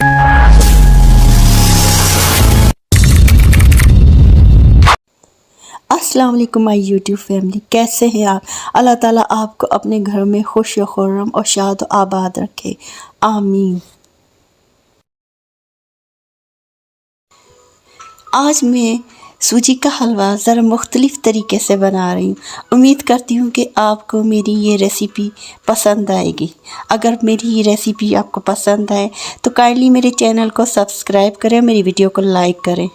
अस्सलाम वालेकुम my YouTube family, कैसे हैं आप। अल्लाह ताला आपको अपने घर में खुश खुर्रम और शाद आबाद रखे, आमीन। आज मैं सूजी का हलवा ज़रा मुख्तलिफ़ तरीके से बना रही हूँ। उम्मीद करती हूँ कि आपको मेरी ये रेसिपी पसंद आएगी। अगर मेरी ये रेसिपी आपको पसंद आए तो काइंडली मेरे चैनल को सब्सक्राइब करें, मेरी वीडियो को लाइक करें।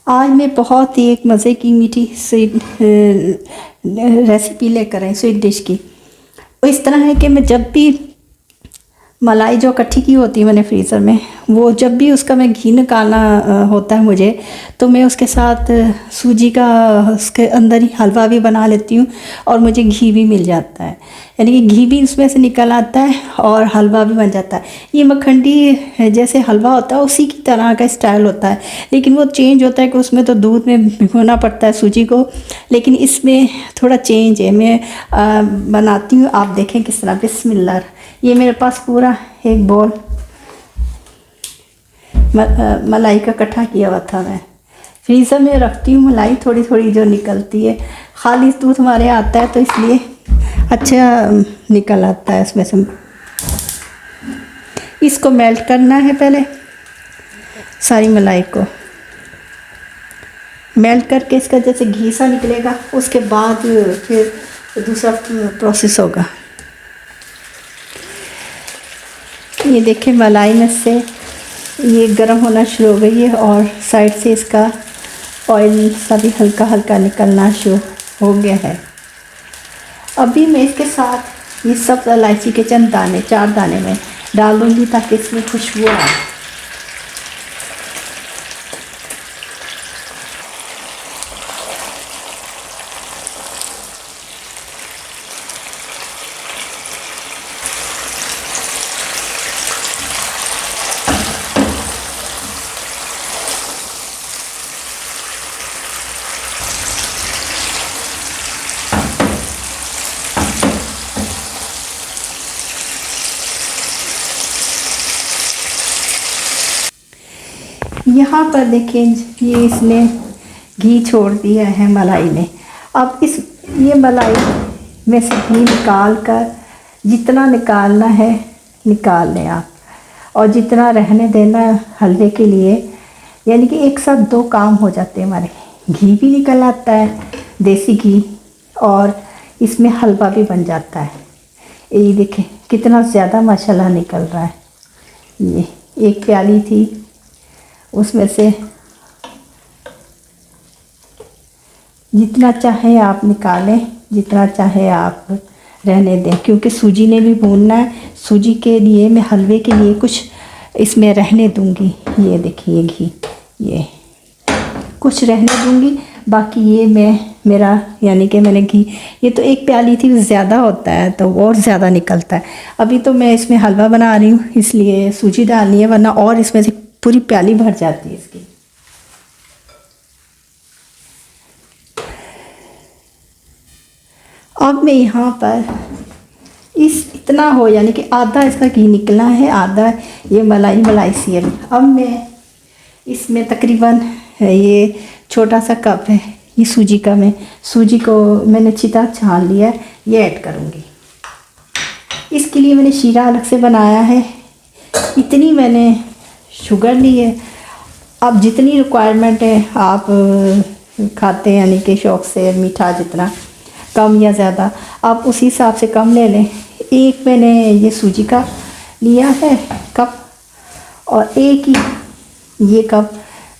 आज मैं बहुत ही एक मज़े की मीठी स्वीट रेसिपी लेकर आई, स्वीट डिश की। वो इस तरह है कि मैं जब भी मलाई जो इकट्ठी की होती है मैंने फ्रीज़र में, वो जब भी उसका मैं घी निकालना होता है मुझे, तो मैं उसके साथ सूजी का उसके अंदर ही हलवा भी बना लेती हूँ और मुझे घी भी मिल जाता है, यानी कि घी भी उसमें से निकल आता है और हलवा भी बन जाता है। ये मखंडी जैसे हलवा होता है उसी की तरह का स्टाइल होता है, लेकिन वो चेंज होता है कि उसमें तो दूध में भिगोना पड़ता है सूजी को, लेकिन इसमें थोड़ा चेंज है। मैं बनाती हूँ, आप देखें किस तरह। बिस्मिल्लाह। ये मेरे पास पूरा एक बॉल मलाई का इकट्ठा किया हुआ था, मैं फ्रीज़र में रखती हूँ। मलाई थोड़ी थोड़ी जो निकलती है, खाली दूध हमारे आता है तो इसलिए अच्छा निकल आता है इसमें से। इसको मेल्ट करना है पहले, सारी मलाई को मेल्ट करके इसका जैसे घी सा निकलेगा, उसके बाद फिर दूसरा प्रोसेस होगा। ये देखें मलाई में से ये गर्म होना शुरू हो गई है और साइड से इसका ऑयल सा भी हल्का हल्का निकलना शुरू हो गया है। अभी मैं इसके साथ ये सब इलायची के चंद दाने, 4 दाने में डाल दूँगी ताकि इसमें खुशबू आए। यहाँ पर देखिए ये इसने घी छोड़ दिया है मलाई ने। अब ये मलाई में से घी निकाल कर जितना निकालना है निकाल लें आप, और जितना रहने देना हलवे के लिए, यानी कि एक साथ 2 काम हो जाते हैं हमारे। घी भी निकल आता है, देसी घी, और इसमें हलवा भी बन जाता है। ये देखें कितना ज़्यादा माशाल्लाह निकल रहा है। ये एक प्याली थी, उसमें से जितना चाहे आप निकालें, जितना चाहे आप रहने दें, क्योंकि सूजी ने भी भूनना है। सूजी के लिए मैं हलवे के लिए कुछ इसमें रहने दूंगी। ये देखिए घी, ये कुछ रहने दूंगी, बाकी ये मेरा यानी कि मैंने घी, ये तो एक प्याली थी, ज़्यादा होता है तो और ज़्यादा निकलता है। अभी तो मैं इसमें हलवा बना रही हूँ इसलिए सूजी डालनी है, वरना और इसमें से पूरी प्याली भर जाती है इसकी। अब मैं यहाँ पर इतना हो, यानी कि आधा इसका घी निकला है, आधा ये मलाई सी है। अब मैं इसमें तकरीबन ये छोटा सा कप है ये सूजी का, मैं सूजी को मैंने अच्छी तरह छान लिया है, ये ऐड करूँगी। इसके लिए मैंने शीरा अलग से बनाया है। इतनी मैंने शुगर ली है। अब जितनी रिक्वायरमेंट है आप खाते हैं, यानी कि शौक़ से मीठा जितना, कम या ज़्यादा आप उसी हिसाब से कम ले लें। एक मैंने ये सूजी का लिया है कप, और एक ही ये कप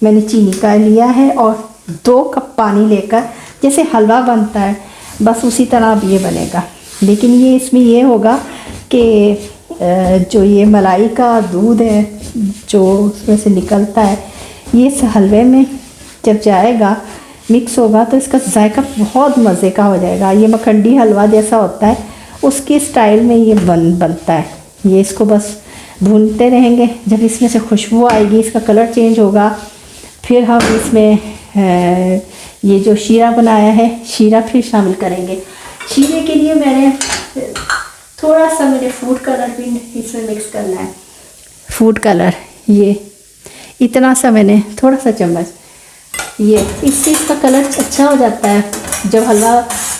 मैंने चीनी का लिया है, और 2 कप पानी लेकर जैसे हलवा बनता है बस उसी तरह अब ये बनेगा। लेकिन ये इसमें ये होगा कि जो ये मलाई का दूध है जो उसमें से निकलता है, ये इस हलवे में जब जाएगा, मिक्स होगा, तो इसका जायका बहुत मज़े का हो जाएगा। ये मखंडी हलवा जैसा होता है उसके स्टाइल में ये बनता है। ये इसको बस भूनते रहेंगे, जब इसमें से खुशबू आएगी, इसका कलर चेंज होगा, फिर हम इसमें ये जो शीरा बनाया है, शीरा फिर शामिल करेंगे। शीरे के लिए मैंने थोड़ा सा मैंने फूड कलर भी इसमें मिक्स करना है। फूड कलर ये इतना सा मैंने, थोड़ा सा चम्मच, ये इससे इसका कलर अच्छा हो जाता है। जब हलवा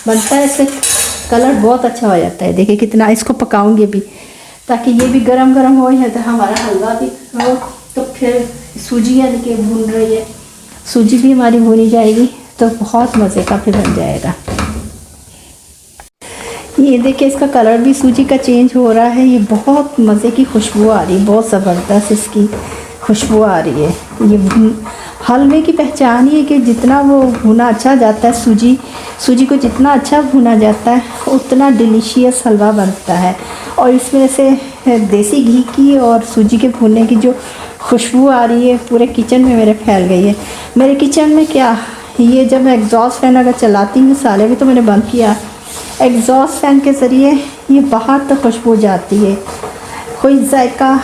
बनता है इससे कलर बहुत अच्छा हो जाता है। देखिए कितना, इसको पकाऊंगी भी ताकि ये भी गरम गरम हो या तो हमारा हलवा भी हो। तो फिर सूजी यानी कि भून रही है, सूजी भी हमारी भूनी जाएगी तो बहुत मज़े का फिर बन जाएगा। ये देखिए इसका कलर भी सूजी का चेंज हो रहा है। ये बहुत मज़े की खुशबू आ रही है, बहुत ज़बरदस्त इसकी खुशबू आ रही है। ये हलवे की पहचान ही है कि जितना वो भुना अच्छा जाता है, सूजी को जितना अच्छा भुना जाता है उतना डिलीशियस हलवा बनता है। और इसमें से देसी घी की और सूजी के भुनने की जो खुशबू आ रही है पूरे किचन में मेरे फैल गई है। मेरे किचन में क्या, ये जब मैं एग्जॉस्ट फैन अगर चलाती हूँ, साले भी तो मैंने बंद किया, एग्जॉस्ट फैन के ज़रिए ये बाहर तक खुशबू जाती है। कोई जायका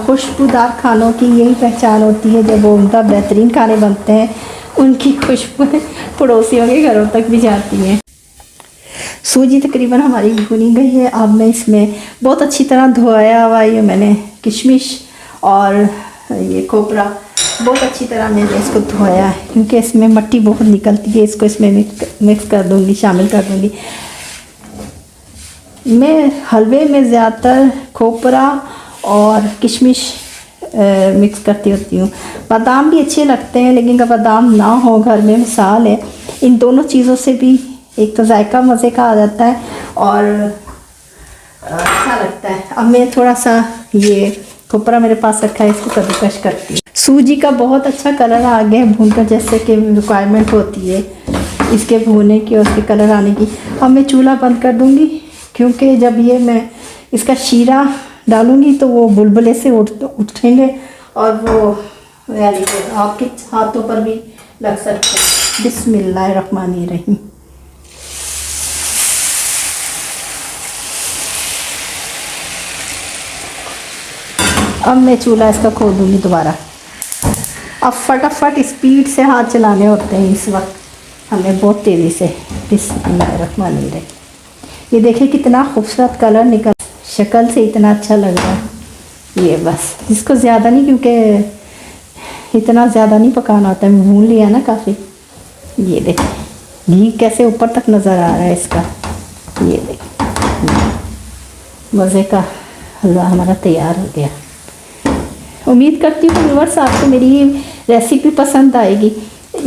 खुशबूदार खानों की यही पहचान होती है, जब वो उनका बेहतरीन खाने बनते हैं उनकी खुशबू पड़ोसियों के घरों तक भी जाती है। सूजी तकरीबन हमारी भुनी गई है। अब मैं इसमें बहुत अच्छी तरह धोया हुआ ये मैंने किशमिश और ये खोपरा बहुत अच्छी तरह मैंने इसको धोया है, क्योंकि इसमें मिट्टी बहुत निकलती है। इसको इसमें मिक्स कर दूँगी, शामिल कर दूँगी। मैं हलवे में ज़्यादातर खोपरा और किशमिश मिक्स करती होती हूँ। बादाम भी अच्छे लगते हैं, लेकिन अगर बादाम ना हो घर में, मिसाल है, इन दोनों चीज़ों से भी एक तो जायका मज़े का आ जाता है और अच्छा लगता है। अब मैं थोड़ा सा ये खोपरा मेरे पास रखा है, इसको कद्दूकश करती हूँ। सूजी का बहुत अच्छा कलर आ गया है भूनकर, जैसे कि रिक्वायरमेंट होती है इसके भूनने की और उसके कलर आने की। अब मैं चूल्हा बंद कर दूँगी, क्योंकि जब ये मैं इसका शीरा डालूँगी तो वो बुलबुले से उठेंगे और वो यानी कि आपके हाथों पर भी लग सकते हैं। बिस्मिल्लाहिर्रहमानिर्रहीम। अब मैं चूल्हा इसका खोल दूँगी दोबारा। अब फटाफट स्पीड से हाथ चलाने होते हैं इस वक्त हमें, बहुत तेज़ी से। बिस्मिल्लाहिर्रहमानिर्रहीम। ये देखिए कितना खूबसूरत कलर निकल, शक्ल से इतना अच्छा लग रहा है। ये बस इसको ज़्यादा नहीं, क्योंकि इतना ज़्यादा नहीं पकाना होता है, भून लिया ना काफ़ी। ये देखिए घी कैसे ऊपर तक नज़र आ रहा है इसका। ये देखिए मज़े का हलवा हमारा तैयार हो गया। उम्मीद करती हूँ व्यूअर्स आपको मेरी ये रेसिपी पसंद आएगी।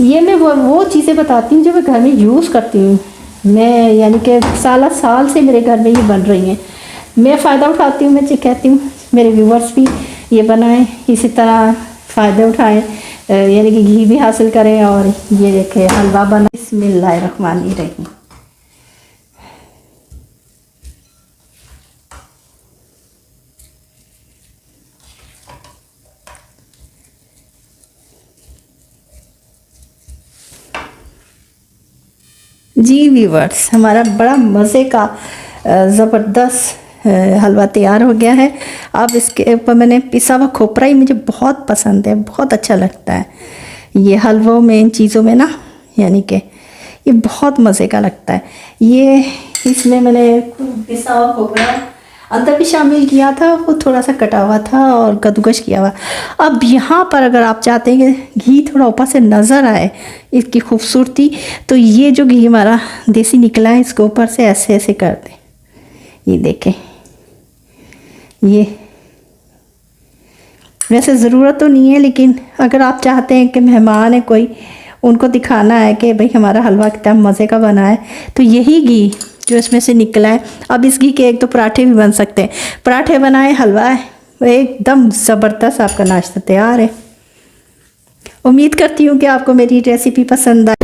ये मैं वो चीज़ें बताती हूँ जो मैं घर में यूज़ करती हूँ। मैं यानी कि साल से मेरे घर में ये बन रही हैं, मैं फ़ायदा उठाती हूँ। मैं कहती हूँ मेरे व्यूअर्स भी ये बनाएं, इसी तरह फ़ायदे उठाएं, यानी कि घी भी हासिल करें और ये देखें हलवा बना। बिस्मिल्लाहिर्रहमानिर्रहीम। जी व्यूअर्स, हमारा बड़ा मज़े का ज़बरदस्त हलवा तैयार हो गया है। अब इसके ऊपर मैंने पिसा हुआ खोपरा ही मुझे बहुत पसंद है, बहुत अच्छा लगता है ये हलवों में, इन चीज़ों में ना, यानी कि ये बहुत मज़े का लगता है। ये इसमें मैंने पिसा हुआ खोपरा अंदर भी शामिल किया था, वो थोड़ा सा कटा हुआ था और कद्दूकश किया हुआ। अब यहाँ पर अगर आप चाहते हैं कि घी थोड़ा ऊपर से नज़र आए, इसकी खूबसूरती, तो ये जो घी हमारा देसी निकला है इसको ऊपर से ऐसे ऐसे कर दें। ये देखें, ये वैसे ज़रूरत तो नहीं है, लेकिन अगर आप चाहते हैं कि मेहमान है कोई, उनको दिखाना है कि भाई हमारा हलवा कितना मज़े का बना है, तो यही घी जो इसमें से निकला है, अब इस घी के एक तो पराठे भी बन सकते हैं। पराठे बनाए, हलवा है, एकदम ज़बरदस्त आपका नाश्ता तैयार है। उम्मीद करती हूँ कि आपको मेरी रेसिपी पसंद आए।